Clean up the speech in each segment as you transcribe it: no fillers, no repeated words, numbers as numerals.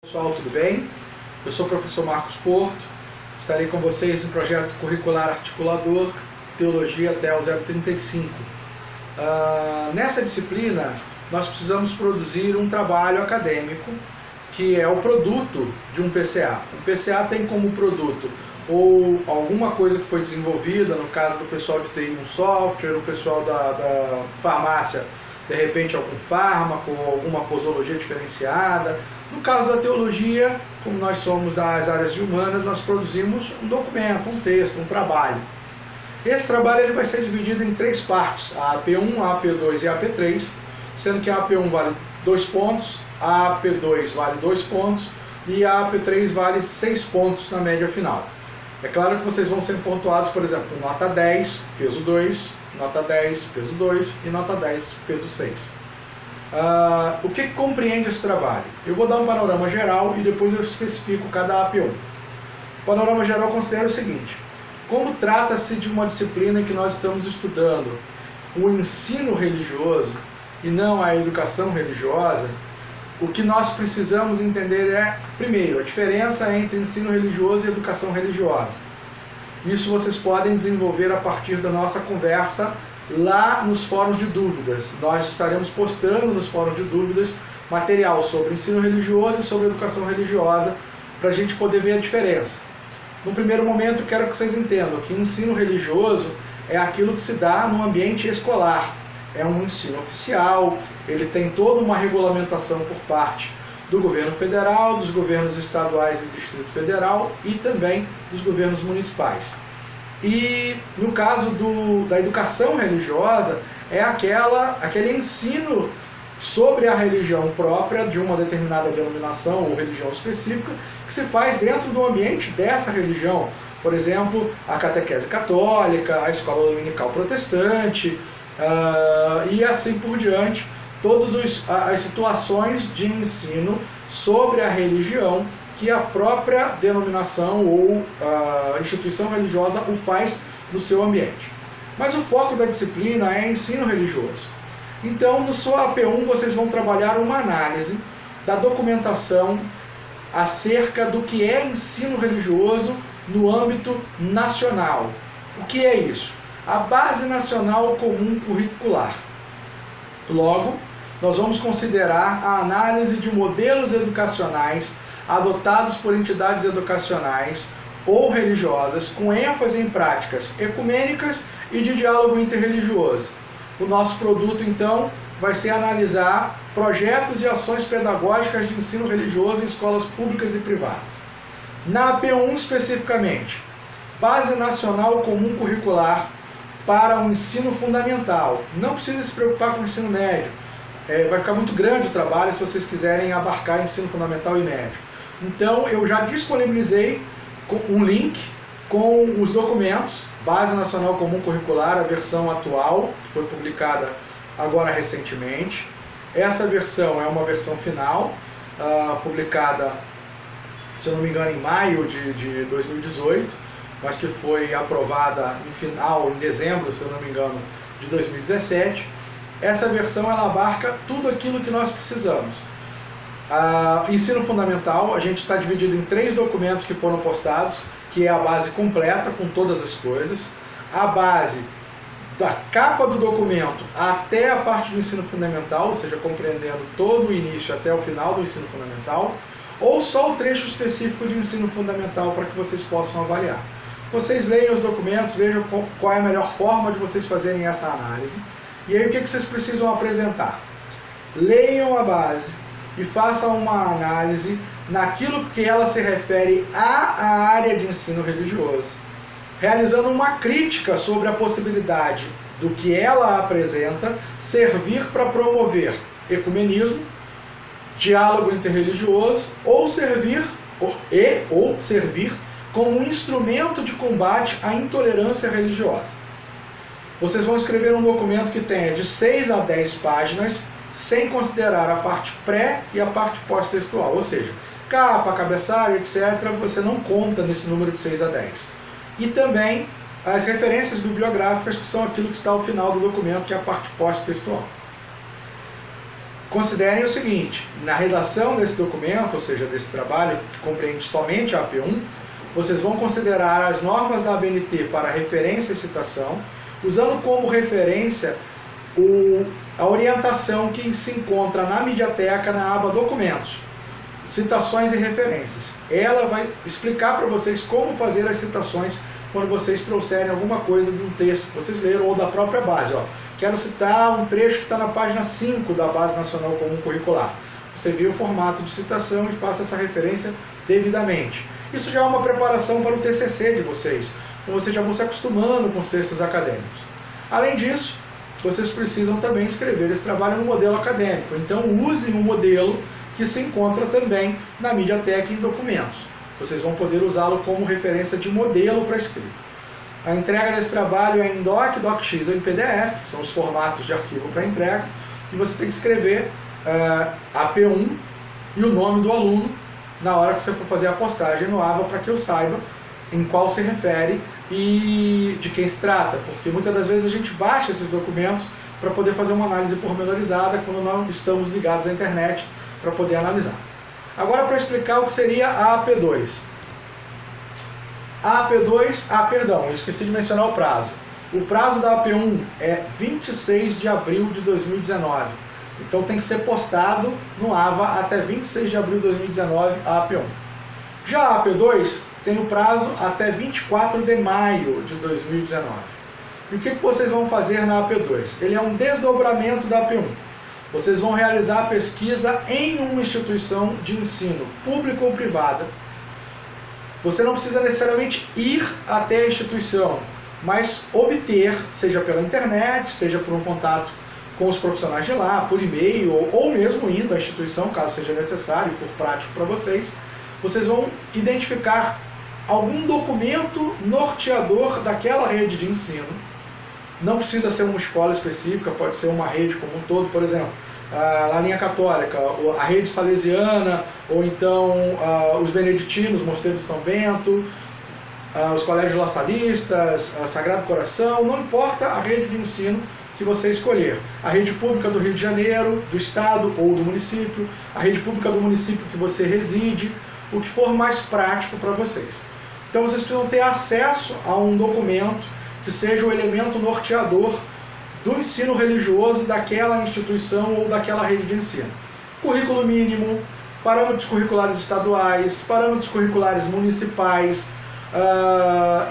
Pessoal, tudo bem? Eu sou o professor Marcos Porto, estarei com vocês no projeto curricular articulador Teologia TEL 035. Nessa disciplina, nós precisamos produzir um trabalho acadêmico que é o produto de um PCA. O PCA tem como produto ou alguma coisa que foi desenvolvida, no caso do pessoal de TI, um software, o pessoal da farmácia, de repente algum fármaco, alguma posologia diferenciada. No caso da teologia, como nós somos das áreas de humanas, nós produzimos um documento, um texto, um trabalho. Esse trabalho ele vai ser dividido em três partes, a AP1, a AP2 e a AP3, sendo que a AP1 vale 2 pontos, a AP2 vale 2 pontos e a AP3 vale 6 pontos na média final. É claro que vocês vão ser pontuados, por exemplo, nota 10, peso 2, nota 10, peso 2 e nota 10, peso 6. O que compreende esse trabalho? Eu vou dar um panorama geral e depois eu especifico cada AP1. O panorama geral considera o seguinte: como trata-se de uma disciplina que nós estamos estudando o ensino religioso e não a educação religiosa, o que nós precisamos entender é, primeiro, a diferença entre ensino religioso e educação religiosa. Isso vocês podem desenvolver a partir da nossa conversa lá nos fóruns de dúvidas. Nós estaremos postando nos fóruns de dúvidas material sobre ensino religioso e sobre educação religiosa para a gente poder ver a diferença. No primeiro momento, eu quero que vocês entendam que o ensino religioso é aquilo que se dá no ambiente escolar. É um ensino oficial, ele tem toda uma regulamentação por parte do governo federal, dos governos estaduais e Distrito Federal e também dos governos municipais. E no caso da educação religiosa, é aquele ensino sobre a religião própria de uma determinada denominação ou religião específica que se faz dentro do ambiente dessa religião. Por exemplo, a catequese católica, a escola dominical protestante e assim por diante. Todas as situações de ensino sobre a religião que a própria denominação ou a instituição religiosa o faz no seu ambiente. Mas o foco da disciplina é ensino religioso. Então, no seu AP1, vocês vão trabalhar uma análise da documentação acerca do que é ensino religioso no âmbito nacional. O que é isso? A Base Nacional Comum Curricular. Logo, nós vamos considerar a análise de modelos educacionais adotados por entidades educacionais ou religiosas com ênfase em práticas ecumênicas e de diálogo interreligioso. O nosso produto, então, vai ser analisar projetos e ações pedagógicas de ensino religioso em escolas públicas e privadas. Na AP1 especificamente, Base Nacional Comum Curricular para o ensino fundamental. Não precisa se preocupar com o ensino médio. Vai ficar muito grande o trabalho se vocês quiserem abarcar ensino fundamental e médio. Então eu já disponibilizei um link com os documentos, Base Nacional Comum Curricular, a versão atual, que foi publicada agora recentemente. Essa versão é uma versão final, publicada, se eu não me engano, em maio de 2018, mas que foi aprovada em dezembro, se eu não me engano, de 2017. Essa versão ela abarca tudo aquilo que nós precisamos. Ensino fundamental, a gente está dividido em 3 documentos que foram postados, que é a base completa com todas as coisas, a base da capa do documento até a parte do ensino fundamental, ou seja, compreendendo todo o início até o final do ensino fundamental, ou só o trecho específico de ensino fundamental para que vocês possam avaliar. Vocês leiam os documentos, vejam qual é a melhor forma de vocês fazerem essa análise. E aí o que vocês precisam apresentar? Leiam a base e façam uma análise naquilo que ela se refere à área de ensino religioso, realizando uma crítica sobre a possibilidade do que ela apresenta servir para promover ecumenismo, diálogo interreligioso ou servir como um instrumento de combate à intolerância religiosa. Vocês vão escrever um documento que tenha de 6 a 10 páginas, sem considerar a parte pré e a parte pós-textual, ou seja, capa, cabeçalho, etc., você não conta nesse número de 6 a 10. E também as referências bibliográficas, que são aquilo que está ao final do documento, que é a parte pós-textual. considerem o seguinte: na redação desse documento, ou seja, desse trabalho que compreende somente a AP1, vocês vão considerar as normas da ABNT para referência e citação, usando como referência a orientação que se encontra na Mediateca na aba Documentos, Citações e Referências. Ela vai explicar para vocês como fazer as citações quando vocês trouxerem alguma coisa de um texto que vocês leram ou da própria base. Ó, quero citar um trecho que está na página 5 da Base Nacional Comum Curricular. Você vê o formato de citação e faça essa referência devidamente. Isso já é uma preparação para o TCC de vocês. Então vocês já vão se acostumando com os textos acadêmicos. Além disso, vocês precisam também escrever esse trabalho no modelo acadêmico. Então usem um modelo que se encontra também na Mediateca em documentos. Vocês vão poder usá-lo como referência de modelo para escrita. A entrega desse trabalho é em DOC, DOCX ou em PDF, que são os formatos de arquivo para entrega, e você tem que escrever AP1 e o nome do aluno na hora que você for fazer a postagem no AVA, para que eu saiba em qual se refere e de quem se trata, porque muitas das vezes a gente baixa esses documentos para poder fazer uma análise pormenorizada quando não estamos ligados à internet para poder analisar. Agora, para explicar o que seria a AP2. A AP2, perdão, eu esqueci de mencionar o prazo. O prazo da AP1 é 26 de abril de 2019. Então tem que ser postado no AVA até 26 de abril de 2019 a AP1. Já a AP2 tem o prazo até 24 de maio de 2019. E o que vocês vão fazer na AP2? Ele é um desdobramento da AP1. Vocês vão realizar a pesquisa em uma instituição de ensino, pública ou privada. Você não precisa necessariamente ir até a instituição, mas obter, seja pela internet, seja por um contato com os profissionais de lá, por e-mail, ou mesmo indo à instituição, caso seja necessário e for prático para vocês, vocês vão identificar algum documento norteador daquela rede de ensino. Não precisa ser uma escola específica, pode ser uma rede como um todo, por exemplo, a linha católica, a rede salesiana, ou então os beneditinos, Mosteiro de São Bento, os colégios laçalistas, Sagrado Coração, não importa a rede de ensino que você escolher. A rede pública do Rio de Janeiro, do estado ou do município, a rede pública do município que você reside, o que for mais prático para vocês. Então vocês precisam ter acesso a um documento que seja o elemento norteador do ensino religioso daquela instituição ou daquela rede de ensino. Currículo mínimo, parâmetros curriculares estaduais, parâmetros curriculares municipais,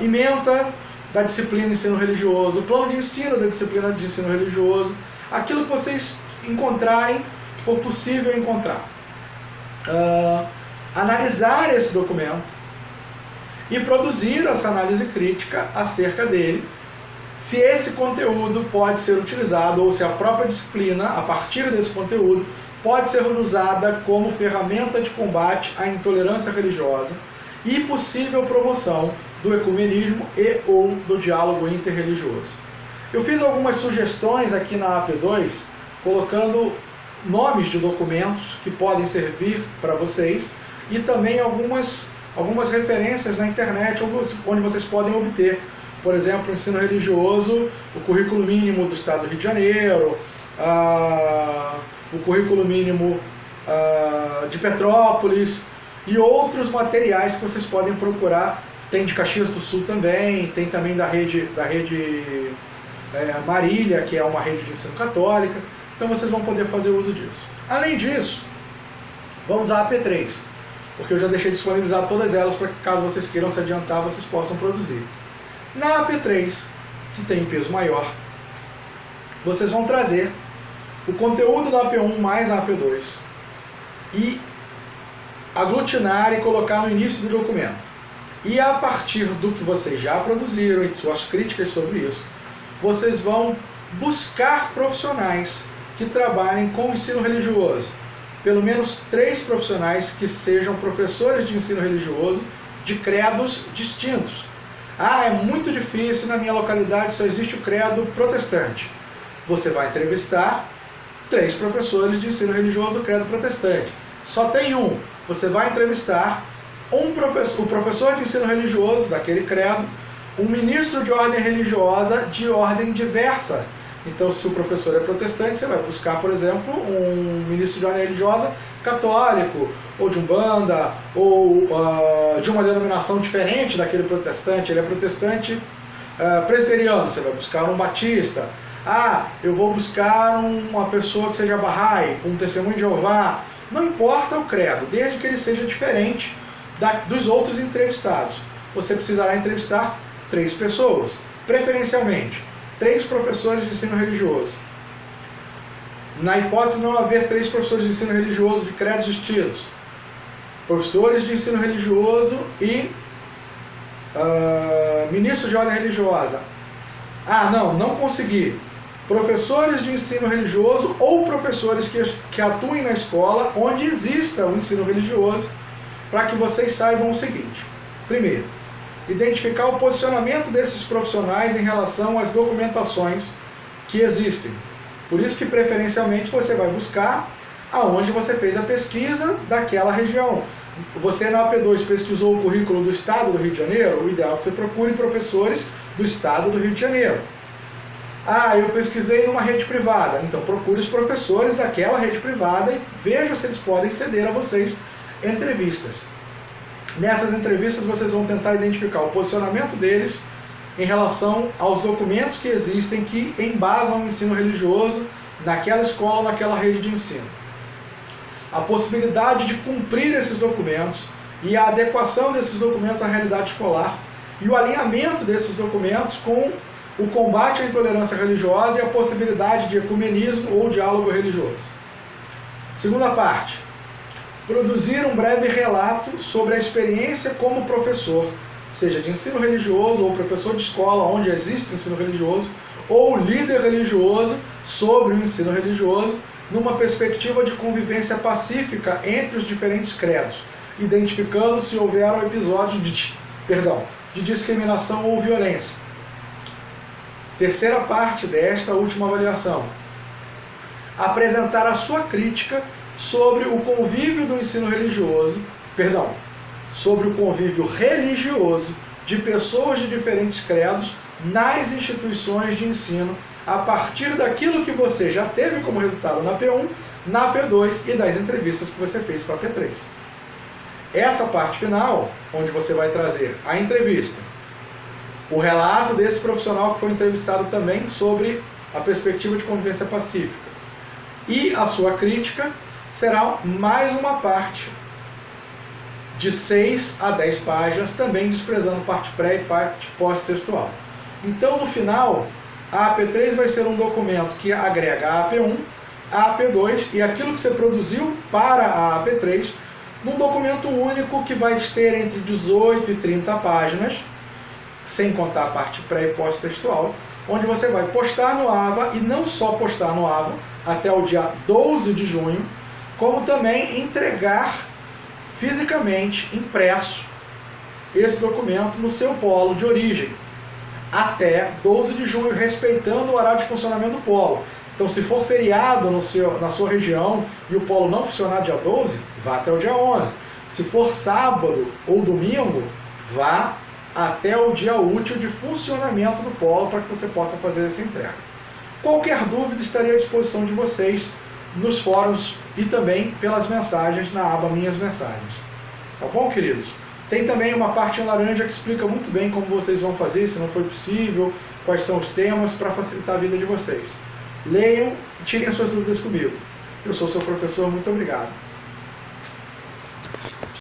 ementa da disciplina de ensino religioso, plano de ensino da disciplina de ensino religioso, aquilo que vocês encontrarem, que for possível encontrar. Analisar esse documento e produzir essa análise crítica acerca dele, se esse conteúdo pode ser utilizado ou se a própria disciplina, a partir desse conteúdo, pode ser usada como ferramenta de combate à intolerância religiosa e possível promoção do ecumenismo e ou do diálogo interreligioso. Eu fiz algumas sugestões aqui na AP2, colocando nomes de documentos que podem servir para vocês e também algumas referências na internet onde vocês podem obter, por exemplo, o ensino religioso, o currículo mínimo do Estado do Rio de Janeiro, o currículo mínimo de Petrópolis e outros materiais que vocês podem procurar. Tem de Caxias do Sul também, tem também da rede Marília, que é uma rede de ensino católica. Então vocês vão poder fazer uso disso. Além disso, vamos à AP3, porque eu já deixei disponibilizar todas elas para que, caso vocês queiram se adiantar, vocês possam produzir. Na AP3, que tem um peso maior, vocês vão trazer o conteúdo da AP1 mais a AP2 e aglutinar e colocar no início do documento. E a partir do que vocês já produziram e suas críticas sobre isso, vocês vão buscar profissionais que trabalhem com o ensino religioso. Pelo menos 3 profissionais que sejam professores de ensino religioso de credos distintos. É muito difícil, na minha localidade só existe o credo protestante. Você vai entrevistar 3 professores de ensino religioso do credo protestante. Só tem um. Você vai entrevistar o professor de ensino religioso daquele credo, um ministro de ordem religiosa de ordem diversa, Então, se o professor é protestante, você vai buscar, por exemplo, um ministro de ordem religiosa católico, ou de Umbanda, ou de uma denominação diferente daquele protestante. Ele é protestante presbiteriano, você vai buscar um batista. Ah, eu vou buscar uma pessoa que seja Bahá'í, um testemunho de Jeová. Não importa o credo, desde que ele seja diferente dos outros entrevistados. Você precisará entrevistar 3 pessoas, preferencialmente 3 professores de ensino religioso. Na hipótese de não haver 3 professores de ensino religioso de credos distintos, professores de ensino religioso e ministros de ordem religiosa. Ah, não consegui. Professores de ensino religioso ou professores que atuem na escola onde exista o ensino religioso, para que vocês saibam o seguinte. Primeiro, identificar o posicionamento desses profissionais em relação às documentações que existem. Por isso que preferencialmente você vai buscar aonde você fez a pesquisa daquela região. Você na AP2 pesquisou o currículo do Estado do Rio de Janeiro, o ideal é que você procure professores do Estado do Rio de Janeiro. Ah, eu pesquisei numa rede privada, então procure os professores daquela rede privada e veja se eles podem ceder a vocês entrevistas. Nessas entrevistas vocês vão tentar identificar o posicionamento deles em relação aos documentos que existem que embasam o ensino religioso naquela escola ou naquela rede de ensino. A possibilidade de cumprir esses documentos e a adequação desses documentos à realidade escolar e o alinhamento desses documentos com o combate à intolerância religiosa e a possibilidade de ecumenismo ou diálogo religioso. Segunda parte. Produzir um breve relato sobre a experiência como professor, seja de ensino religioso ou professor de escola onde existe ensino religioso, ou líder religioso sobre o ensino religioso, numa perspectiva de convivência pacífica entre os diferentes credos, identificando se houveram episódios de discriminação ou violência. Terceira parte desta última avaliação. Apresentar a sua crítica sobre o convívio do ensino religioso, sobre o convívio religioso de pessoas de diferentes credos nas instituições de ensino, a partir daquilo que você já teve como resultado na P1, na P2 e das entrevistas que você fez para a P3. Essa parte final, onde você vai trazer a entrevista, o relato desse profissional que foi entrevistado também sobre a perspectiva de convivência pacífica e a sua crítica, será mais uma parte de 6 a 10 páginas, também desprezando parte pré e parte pós-textual. Então, no final, a AP3 vai ser um documento que agrega a AP1, a AP2 e aquilo que você produziu para a AP3 num documento único que vai ter entre 18 e 30 páginas, sem contar a parte pré e pós-textual, onde você vai postar no AVA, e não só postar no AVA, até o dia 12 de junho, como também entregar fisicamente, impresso, esse documento no seu polo de origem, até 12 de junho, respeitando o horário de funcionamento do polo. Então, se for feriado na sua região e o polo não funcionar dia 12, vá até o dia 11. Se for sábado ou domingo, vá até o dia útil de funcionamento do polo para que você possa fazer essa entrega. Qualquer dúvida estaria à disposição de vocês nos fóruns e também pelas mensagens na aba Minhas Mensagens. Tá bom, queridos? Tem também uma parte em laranja que explica muito bem como vocês vão fazer, se não foi possível, quais são os temas, para facilitar a vida de vocês. Leiam e tirem as suas dúvidas comigo. Eu sou seu professor, muito obrigado.